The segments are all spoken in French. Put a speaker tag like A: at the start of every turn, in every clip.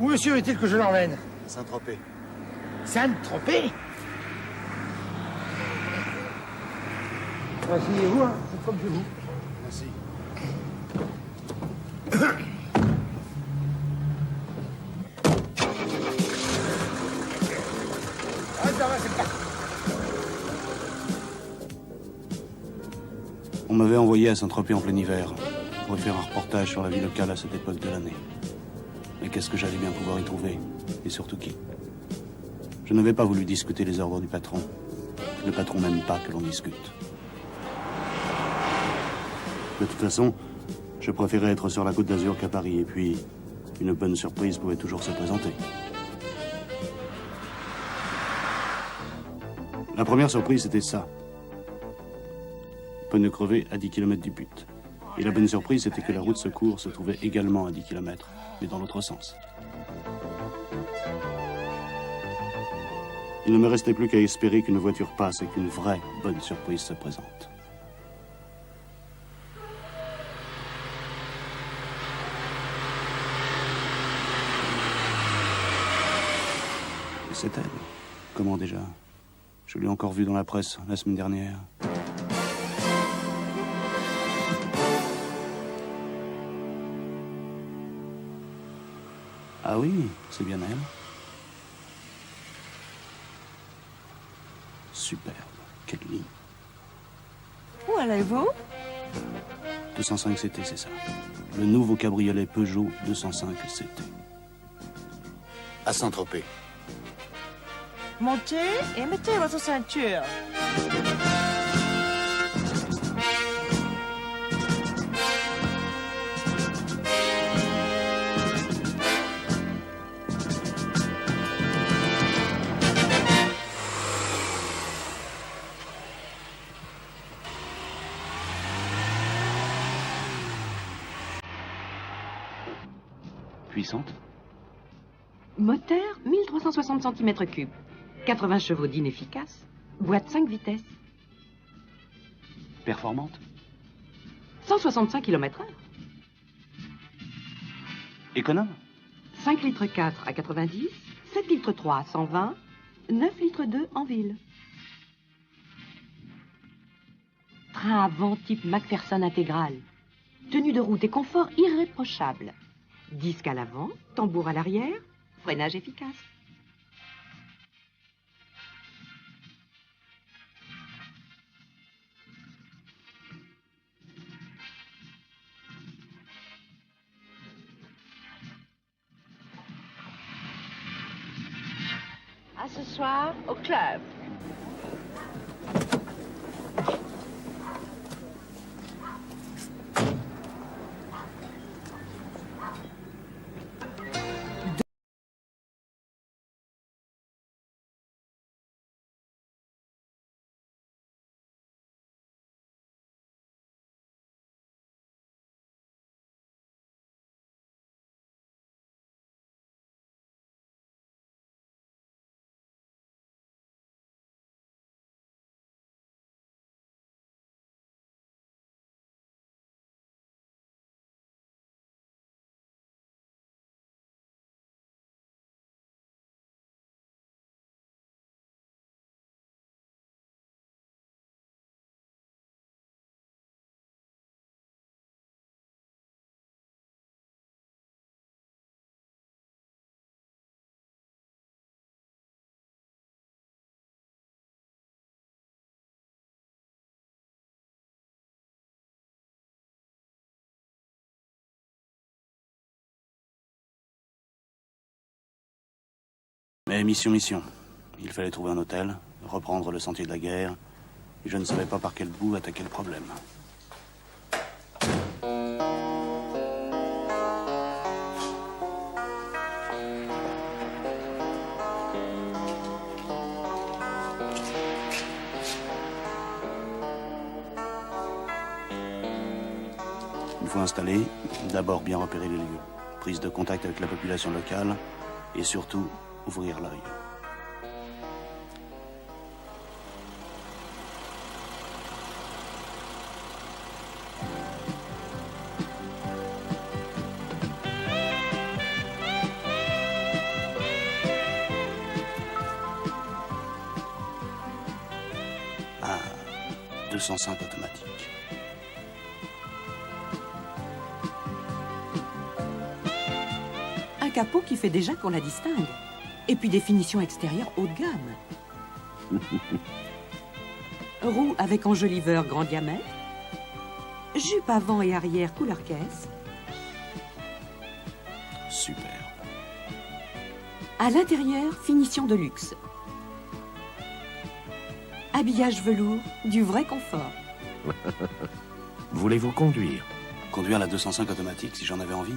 A: Où monsieur est-il que je l'emmène?
B: Saint-Tropez.
A: Saint-Tropez? Asseyez-vous, hein, c'est comme chez vous.
B: Merci.
A: Ah, ça va, c'est parti.
C: On m'avait envoyé à Saint-Tropez en plein hiver pour faire un reportage sur la vie locale à cette époque de l'année. Mais qu'est-ce que j'allais bien pouvoir y trouver? Et surtout qui? Je n'avais pas voulu discuter les ordres du patron. Le patron n'aime pas que l'on discute. De toute façon, je préférais être sur la Côte d'Azur qu'à Paris. Et puis, une bonne surprise pouvait toujours se présenter. La première surprise, c'était ça. Pneu crevé à 10 km du but. Et la bonne surprise, c'était que la roue de secours se trouvait également à 10 km, mais dans l'autre sens. Il ne me restait plus qu'à espérer qu'une voiture passe et qu'une vraie bonne surprise se présente. Et c'est elle. Comment déjà? Je l'ai encore vue dans la presse la semaine dernière. Ah oui, c'est bien elle. Superbe, quelle ligne.
D: Où allez-vous?
C: 205 CT, c'est ça. Le nouveau cabriolet Peugeot 205 CT.
B: À Saint-Tropez.
D: Montez et mettez votre ceinture.
C: Puissante.
E: Moteur 1360 cm3. 80 chevaux d'inefficace. Boîte 5 vitesses.
C: Performante.
E: 165 km/h.
C: Économe.
E: 5 litres 4 à 90. 7 litres 3 à 120. 9 litres 2 en ville. Train avant type McPherson intégral. Tenue de route et confort irréprochable. Disque à l'avant, tambour à l'arrière, freinage efficace.
D: À ce soir, au club.
C: Mais mission. Il fallait trouver un hôtel, reprendre le sentier de la guerre, et je ne savais pas par quel bout attaquer le problème. Une fois installé, d'abord bien repérer les lieux, prise de contact avec la population locale, et surtout, ouvrir l'œil. 205 automatique.
E: Un capot qui fait déjà qu'on la distingue. Et puis des finitions extérieures haut de gamme. Roue avec enjoliveur grand diamètre. Jupe avant et arrière couleur caisse.
C: Super.
E: À l'intérieur, finition de luxe. Habillage velours, du vrai confort.
F: Voulez-vous conduire?
C: Conduire la 205 automatique si j'en avais envie.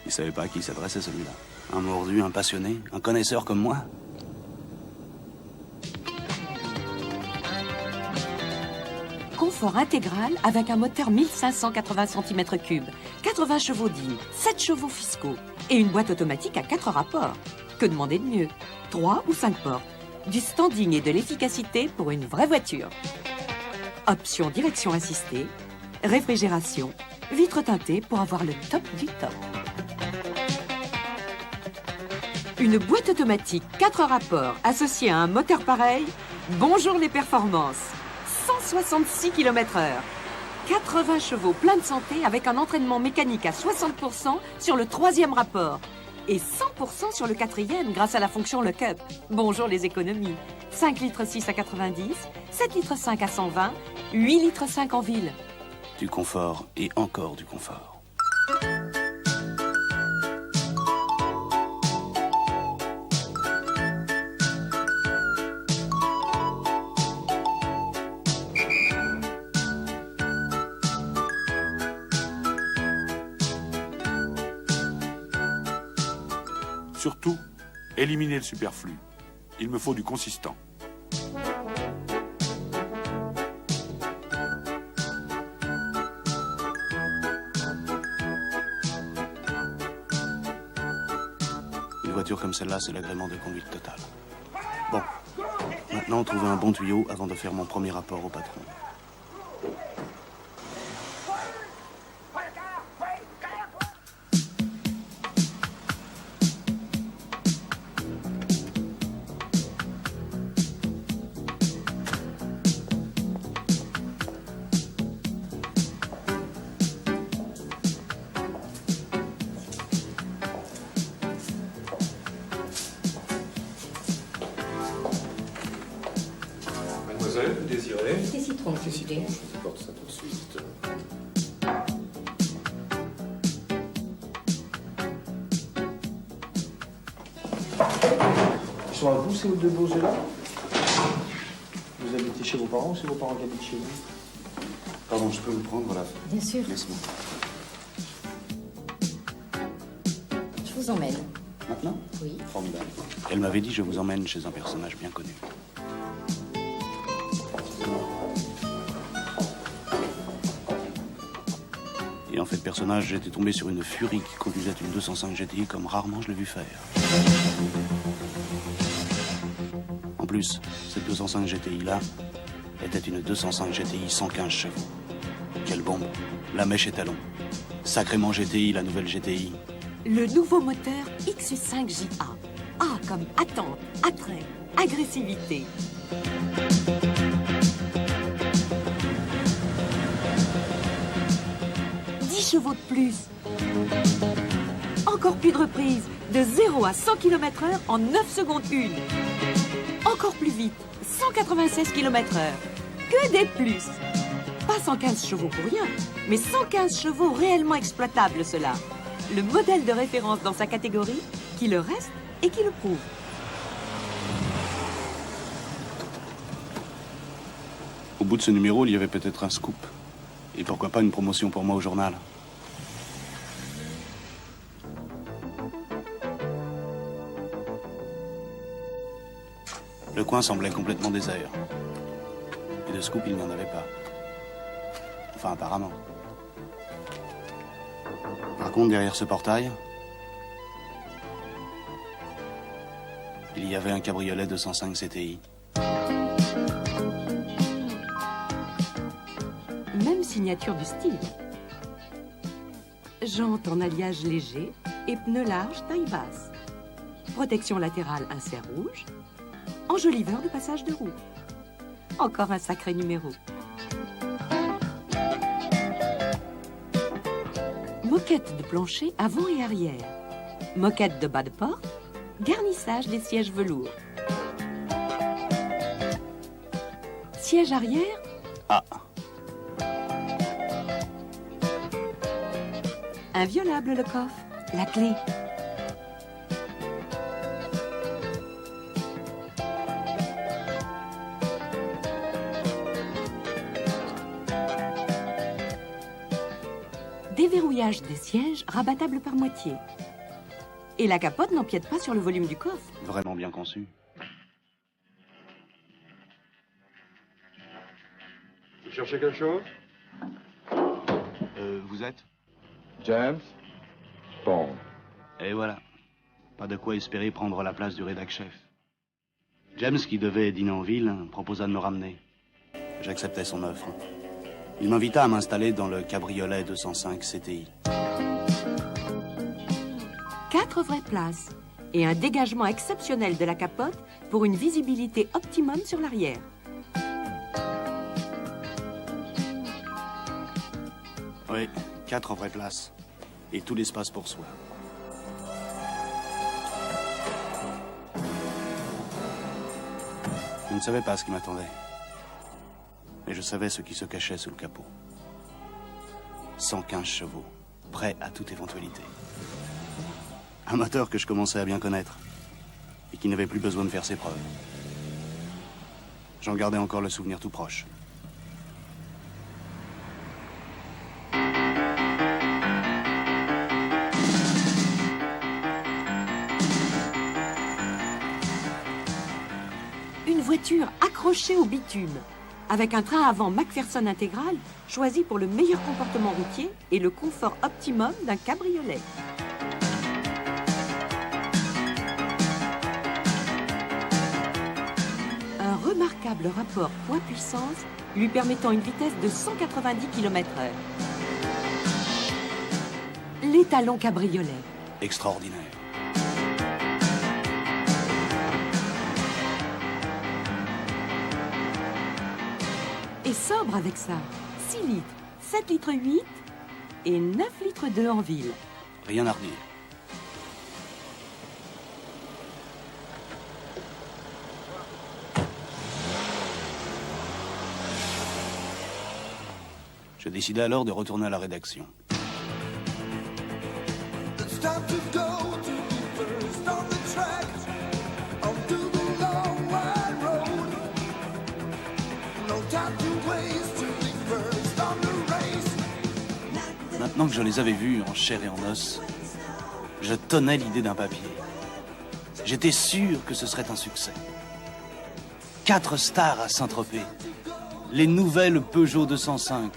C: Il savait pas à qui il s'adressait celui-là. Un mordu, un passionné, un connaisseur comme moi.
E: Confort intégral avec un moteur 1580 cm3, 80 chevaux dignes, 7 chevaux fiscaux et une boîte automatique à 4 rapports. Que demander de mieux? 3 ou 5 portes, du standing et de l'efficacité pour une vraie voiture. Option direction assistée, réfrigération, vitres teintées pour avoir le top du top. Une boîte automatique 4 rapports associée à un moteur pareil, bonjour les performances. 166 km/h, 80 chevaux plein de santé avec un entraînement mécanique à 60% sur le 3e rapport et 100% sur le 4e grâce à la fonction lock-up. Bonjour les économies. 5 litres 6 à 90, 7 litres 5 à 120, 8 litres 5 en ville.
C: Du confort et encore du confort.
G: Surtout, éliminez le superflu. Il me faut du consistant.
C: Une voiture comme celle-là, c'est l'agrément de conduite totale. Bon, maintenant, trouver un bon tuyau avant de faire mon premier rapport au patron.
H: Mademoiselle, vous désirez?
E: Des citrons, s'il vous plaît.
H: Je vous apporte ça tout de suite.
A: Ils sont à vous, ces deux beaux-là? Vous habitez chez vos parents ou c'est vos parents qui habitent chez vous?
C: Pardon, je peux vous prendre là?
I: Bien sûr.
C: Laisse-moi.
I: Je vous emmène.
C: Maintenant?
I: Oui.
C: Formidable. Elle m'avait dit, je vous emmène chez un personnage bien connu. Et en fait, personnage, j'étais tombé sur une furie qui conduisait une 205 GTI comme rarement je l'ai vu faire. En plus, cette 205 GTI-là était une 205 GTI 115 chevaux. Quelle bombe! La mèche étalon. Sacrément GTI, la nouvelle GTI.
E: Le nouveau moteur XU5JA. A comme attente, attrait, agressivité. Chevaux de plus. Encore plus de reprises, de 0 à 100 km/h en 9 secondes 1. Encore plus vite, 196 km/h. Que des plus. Pas 115 chevaux pour rien, mais 115 chevaux réellement exploitables, cela. Le modèle de référence dans sa catégorie, qui le reste et qui le prouve.
C: Au bout de ce numéro, il y avait peut-être un scoop. Et pourquoi pas une promotion pour moi au journal. Le coin semblait complètement désert. Et de scoop, il n'y en avait pas. Enfin, apparemment. Par contre, derrière ce portail, il y avait un cabriolet 205 CTI.
E: Même signature du style. Jantes en alliage léger et pneus larges taille basse. Protection latérale insert rouge. Enjoliveur de passage de roue. Encore un sacré numéro. Moquette de plancher avant et arrière. Moquette de bas de porte. Garnissage des sièges velours. Siège arrière.
C: Ah,
E: Inviolable le coffre. La clé. Déverrouillage des sièges rabattable par moitié. Et la capote n'empiète pas sur le volume du coffre.
C: vraiment bien conçu.
H: Vous cherchez quelque chose?
C: Vous êtes?
H: James Bond.
C: Et voilà. Pas de quoi espérer prendre la place du rédac-chef. James, qui devait dîner en ville, proposa de me ramener. J'acceptais son offre. Il m'invita à m'installer dans le cabriolet 205 CTI.
E: 4 vraies places et un dégagement exceptionnel de la capote pour une visibilité optimum sur l'arrière.
C: Oui, 4 vraies places. Et tout l'espace pour soi. Je ne savais pas ce qui m'attendait. Mais je savais ce qui se cachait sous le capot. 115 chevaux, prêt à toute éventualité. Un moteur que je commençais à bien connaître. Et qui n'avait plus besoin de faire ses preuves. J'en gardais encore le souvenir tout proche.
E: Une voiture accrochée au bitume, avec un train avant McPherson intégral, choisi pour le meilleur comportement routier et le confort optimum d'un cabriolet. Un remarquable rapport poids-puissance lui permettant une vitesse de 190 km/h. L'étalon cabriolet.
C: Extraordinaire.
E: Et sobre avec ça. 6 litres, 7 litres 8 et 9 litres 2 en ville.
C: Rien à redire. Je décidai alors de retourner à la rédaction. Maintenant que je les avais vus en chair et en os, je tenais l'idée d'un papier. J'étais sûr que ce serait un succès. 4 stars à Saint-Tropez. Les nouvelles Peugeot 205.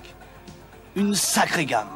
C: Une sacrée gamme.